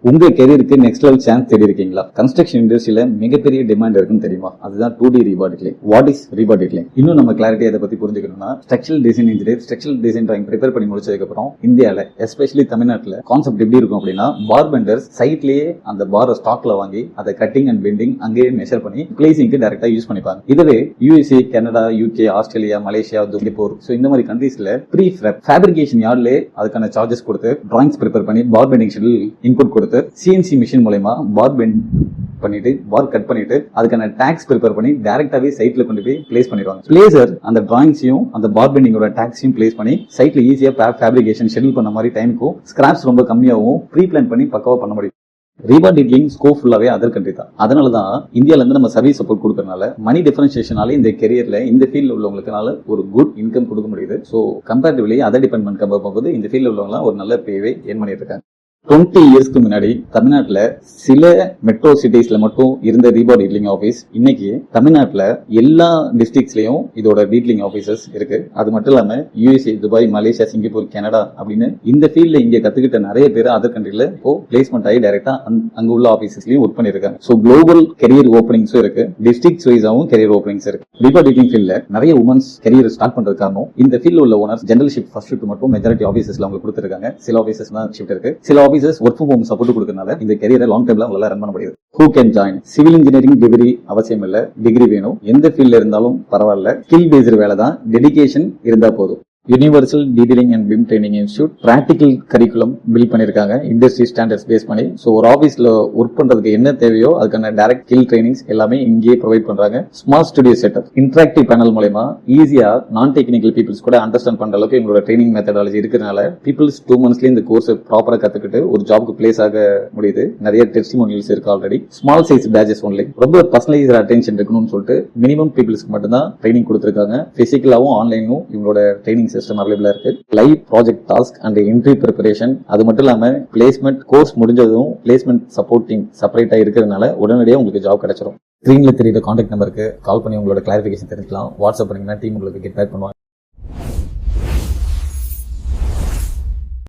உங்க கெரியருக்கு next level chance தேடி இருக்கீங்களா? கன்ஸ்ட்ரக்ஷன் இண்டஸ்ட்ரியில மிகப்பெரிய டிமாண்ட் இருக்குன்னு தெரியுமா? அதுதான் 2D ரீபார்டிக்லிங். What is ரீபார்டிக்லிங்? இன்னும் நம்ம கிளாரிட்டி அதை பத்தி புரிஞ்சுக்கணும்னா, structural design engineer structural design drawing prepare பண்ணி முடிச்சதுக்கு அப்புறம் இந்தியால எஸ்பெஷலி தமிழ்நாட்டுல கான்செப்ட் எப்படி இருக்கும் அப்படின்னா, பார் பெண்டர்ஸ் சைட்லயே அந்த பாரை ஸ்டாக்ல வாங்கி அதை கட்டிங் அண்ட் பெண்டிங் அங்கேயே மெஷர் பண்ணி பிளேசிங்க்கு டைரக்டா யூஸ் பண்ணிப்பாங்க. இதுவே USA, Canada, UK, Australia, Malaysia, Singapore இந்த மாதிரி கண்ட்ரீஸ்ல ப்ரீ ஃபேப்ரிகேஷன் யார்ட்லயே அதுக்கான சார்ஜஸ் கொடுத்து டிராயிங்ஸ் ப்ரிப்பேர் பண்ணி பார் பெண்டிங் ஷெட்யூல் இன்புட் கொடுத்து CNC மிஷின் மூலமா பார் பெண்ட் பண்ணிட்டு பார் கட் பண்ணிட்டு அதுக்கான டாக்ஸ் ப்ரிப்பேர் பண்ணி டைரக்டாவே சைட்ல கொண்டு போய் பிளேஸ் பண்ணிடுவாங்க. பிளேசர் அந்த டிராயிங்ஸையும் அந்த பார் பெண்டிங்கோட டாக்ஸையும் பிளேஸ் பண்ணி சைட்ல ஈஸியா ஃபேப்ரிகேஷன் ஷெட்யூல் பண்ண மாதிரி டைமுக்கும் ஸ்கிராப்ஸ் ரொம்ப கம்மியாகவும் ப்ரீ பிளான் பண்ணி பக்காவா பண்ண முடியும். ரீபார்டிக்லிங் ஸ்கோப் ஃபுல்லாவே அதர் கண்ட்ரி தான். அதனாலதான் இந்தியால இருந்து நம்ம சர்வீஸ் சப்போர்ட் கொடுக்கறதுனால மணி டிஃபரன்சியேஷனால இந்த கெரியர்ல இந்த ஃபீல்ட்ல உள்ளவங்களுக்குனால ஒரு குட் இன்கம் கொடுக்க முடியுது. So comparatively other department compare பண்ணும்போது இந்த ஃபீல்ட்ல உள்ளவங்க ஒரு நல்ல பேவை ஏர்ன் பண்ணிட்டு இருக்காங்க. 20 இயர்ஸ்க்கு முன்னாடி தமிழ்நாட்டுல சில மெட்ரோ சிட்டிஸ்ல மட்டும் இருந்த ரீபார்டிக்லிங் ஆபீஸ் இன்னைக்கு தமிழ்நாட்டுல எல்லா டிஸ்ட்ரிக்ட்ஸ்லயும் இதோட டீட்லிங் ஆபீசஸ் இருக்கு. அது மட்டும் இல்லாம USA, Dubai, Malaysia, Singapore, Canada அப்படின்னு இந்த ஃபீல்ட்ல இங்க கத்துக்கிட்ட நிறைய பேர் அதர் கண்ட்ரில இப்போ பிளேஸ்மெண்ட் ஆகி டைரக்டா அங்க உள்ள ஆபீசஸ்லயும் ஒர்க் பண்ணிருக்காங்க. சோ குளோபல் கெரியர் ஓப்பனிங்ஸும் இருக்கு, டிஸ்ட்ரிக்ட் வைஸாவும் கெரியர் ஓப்பனிங்ஸ் இருக்கு. ரீபார்டிக்லிங் ஃபீல்ட்ல நிறைய உமன்ஸ் கெரியர் ஸ்டார்ட் பண்றது காரணம் இந்த ஃபீல்ட்ல உள்ள owners general shift first shift மட்டும் மெஜாரிட்டி ஆபீசஸ்ல அவங்க கொடுத்திருக்காங்க. சில ஆபீசஸ் தான் ஷிஃப்ட் இருக்கு. சில offices work from home support கொடுக்கறனால இந்த கெரியரை லாங் டைம்ல உங்களால ரன் பண்ண முடியுது. Who can join? Civil engineering degree அவசியம் இல்ல, டிகிரி வேணும். எந்த ஃபீல்ட்ல இருந்தாலும் பரவாயில்ல, ஸ்கில் பேஸ்டு வேலை தான், டெடிகேஷன் இருந்தா போதும். Universal detailing and BIM training institute practical curriculum build பண்ணிருக்காங்க இண்டஸ்ட்ரி ஸ்டாண்டர்ட்ஸ் பேஸ் பண்ணி. ஸோ ஒரு ஆஃபீஸ்ல ஒர்க் பண்றதுக்கு என்ன தேவையோ அதுக்கான டைரக்ட் ஸ்கில் ட்ரைனிங்ஸ் எல்லாமே இங்கேயே ப்ரொவைட் பண்றாங்க. Small studio setup, interactive panel மூலமா ஈஸியா நான் டெக்னிக்கல் பீப்புள்ஸ் கூட அண்டர்ஸ்டாண்ட் பண்ற அளவுக்கு எங்களோட ட்ரைனிங் மெத்தடாலஜி இருக்கிறதுனால பீப்புள்ஸ் 2 monthsல இந்த கோர்ஸ் ப்ராப்பரா கத்துக்கிட்டு ஒரு ஜாப்க்கு பிளேஸ் ஆக முடியுது. நிறைய டெஸ்டிமோனியல்ஸ் இருக்கு already. Small size patches only, ரொம்ப பர்சனலைஸ்ட் அட்டென்ஷன் இருக்கணும்னு சொல்லிட்டு மினிமம் பீப்புள்ஸ்க்கு மட்டும் தான் ட்ரைனிங் கொடுத்திருக்காங்க. பிசிக்கலாவும் ஆன்லைனும் இவங்களோட ட்ரைனிங் சிஸ்டம் அவைலபிளா இருக்கு. Live project task and interview preparation, அது மட்டும் இல்லாம பிளேஸ்மெண்ட் கோர்ஸ் முடிஞ்சதும் பிளேஸ்மெண்ட் சப்போர்ட் டீம் செப்பரேட்டா இருக்கிறதுனால உடனடியாக உங்களுக்கு ஜாப் கிடைச்சிடும். ஸ்கிரீன்ல தெரியுற கான்டாக்ட் நம்பருக்கு கால் பண்ணி உங்களோட கிளாரிபிகேஷன் தெரிஞ்சுக்கலாம். வாட்ஸ்அப் பண்ணீங்கன்னா டீம் உங்களுக்கு கெட் பேக் பண்ணுவாங்க.